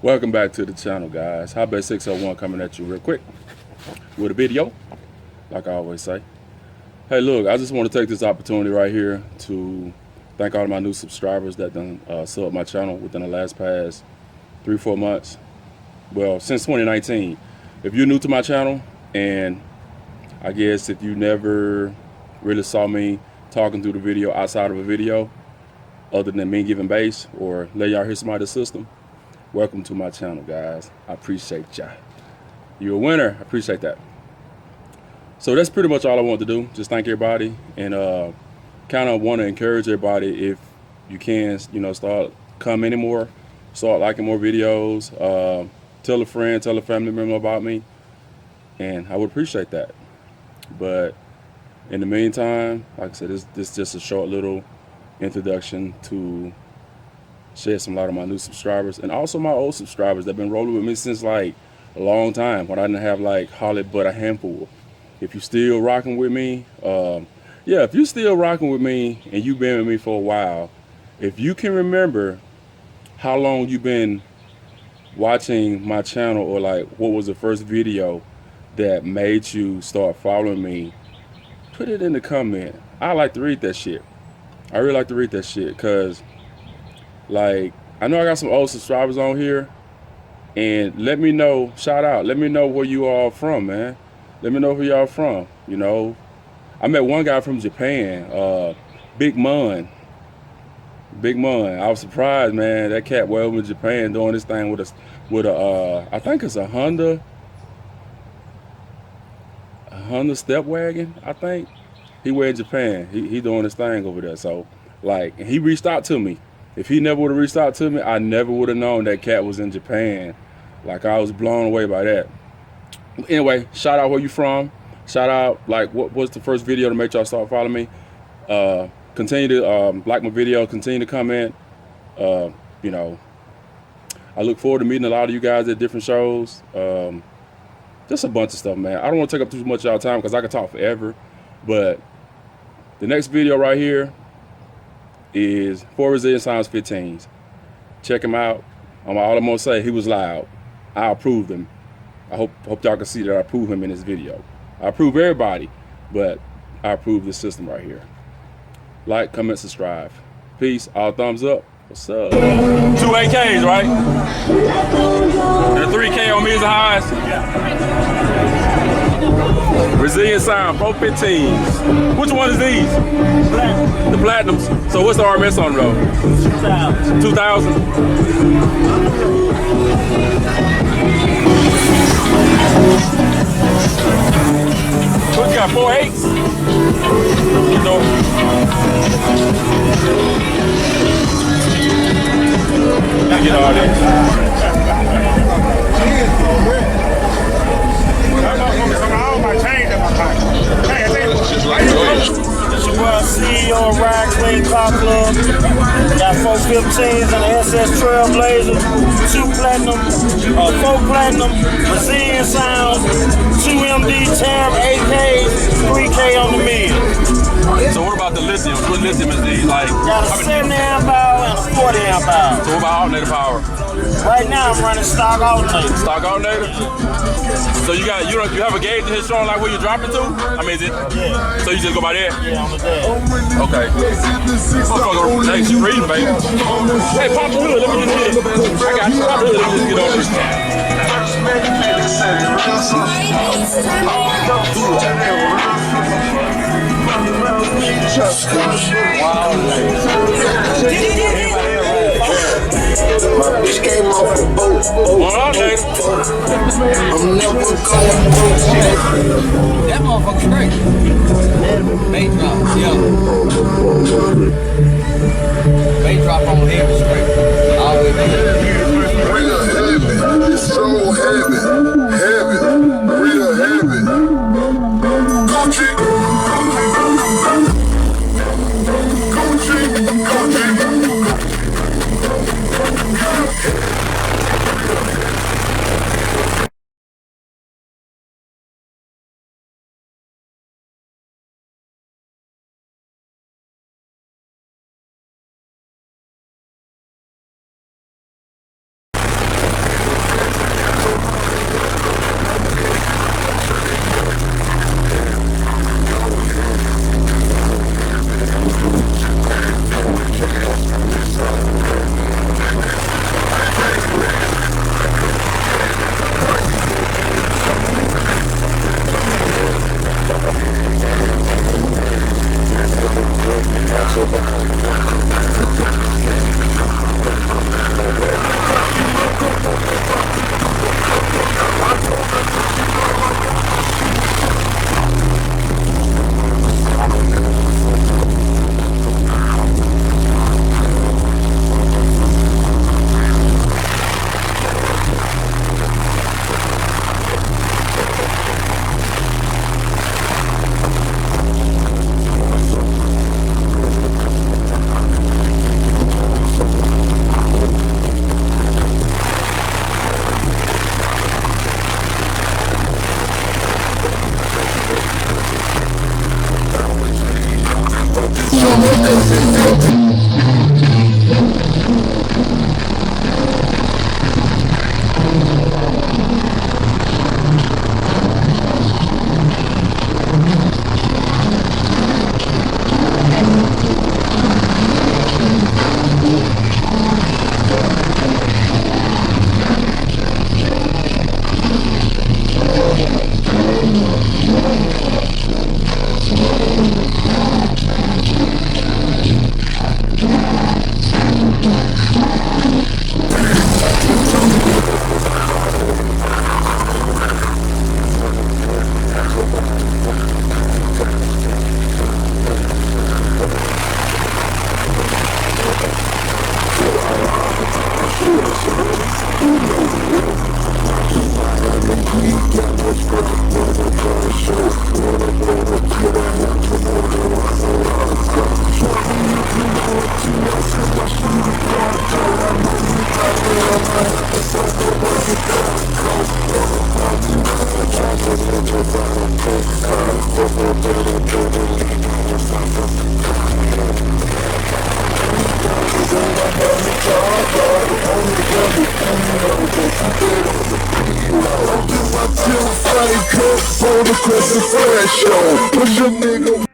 Welcome back to the channel, guys. Hotbed 601 coming at you real quick with a video, like I always say. Hey, look, I just want to take this opportunity right here to thank all of my new subscribers that done subbed my channel within the last past 3-4 months. Well, since 2019. If you're new to my channel, and I guess if you never really saw me talking through the video outside of a video, other than me giving bass or let y'all hear somebody's system, welcome to my channel, guys. I appreciate ya. You're a winner. I appreciate that. So that's pretty much all I want to do. Just thank everybody, and kind of want to encourage everybody, if you can, start commenting more, start liking more videos, tell a friend, tell a family member about me, and I would appreciate that. But in the meantime, like I said, this is just a short little introduction to shed some light on my new subscribers and also my old subscribers that have been rolling with me since like a long time, when I didn't have like hardly but a handful. If you still rocking with me, yeah, if you still rocking with me and you've been with me for a while, if you can remember how long you've been watching my channel, or like what was the first video that made you start following me, put it in the comment. I like to read that shit. I really like to read that shit, because like, I know I got some old subscribers on here, and let me know, shout out, let me know where you all from, man. Let me know who y'all from. I met one guy from Japan, Big Mun. Big Mun. I was surprised, man. That cat way over in Japan doing this thing with a I think it's a Honda step wagon, I think. He way in Japan. He doing this thing over there. So, like, and he reached out to me. If he never would have reached out to me, I never would have known that cat was in Japan. Like, I was blown away by that. Anyway, shout out where you from. Shout out, like, what was the first video to make y'all start following me. Continue to like my video. Continue to comment. Uh, you know, I look forward to meeting a lot of you guys at different shows. Just a bunch of stuff, man. I don't want to take up too much of y'all time, because I could talk forever. But the next video right here is 4 Resilient Sounds 15s. Check him out. All I'm gonna say, he was loud. I approved him. I hope y'all can see that I approve him in this video. I approve everybody, but I approve this system right here. Like, comment, subscribe. Peace. All thumbs up. What's up? 2 AKs, right? And a 3K on Me's and Highs. Resilient Sound, 415s. Which one is these? The Platinums. So what's the RMS on them, though? 2000. What you got, 4.8s? Gotta get all that. This is where CEO of Ride Clean Car Club. Got 415s and the SS Trailblazer, 2 Platinum, 4 Platinum, Resilient Sound, 2 MD Tab, 8K, 3K on the mid. So what about the lithium? What lithium is these? Like, got a 70 amp hour and a 40 amp hour. So what about alternator power? Right now I'm running stock alternator. Stock alternator? So you have a gauge that showing like where you drop it to? I mean, is it? Yeah. So you just go by there? Yeah, on the day. Okay. Motherfucker, hey, you reading, baby. Hey, pop the hood, let me just get it. I got you. Pop the hood, let me just get over this. My bitch came off the boat. I'm never going broke. That motherfucker's great. Bait drop, yeah. Bait drop on here was great. Always been. Real heavy. It's so heavy. Heavy. Real heavy. on the crescent threshold. Push a nigga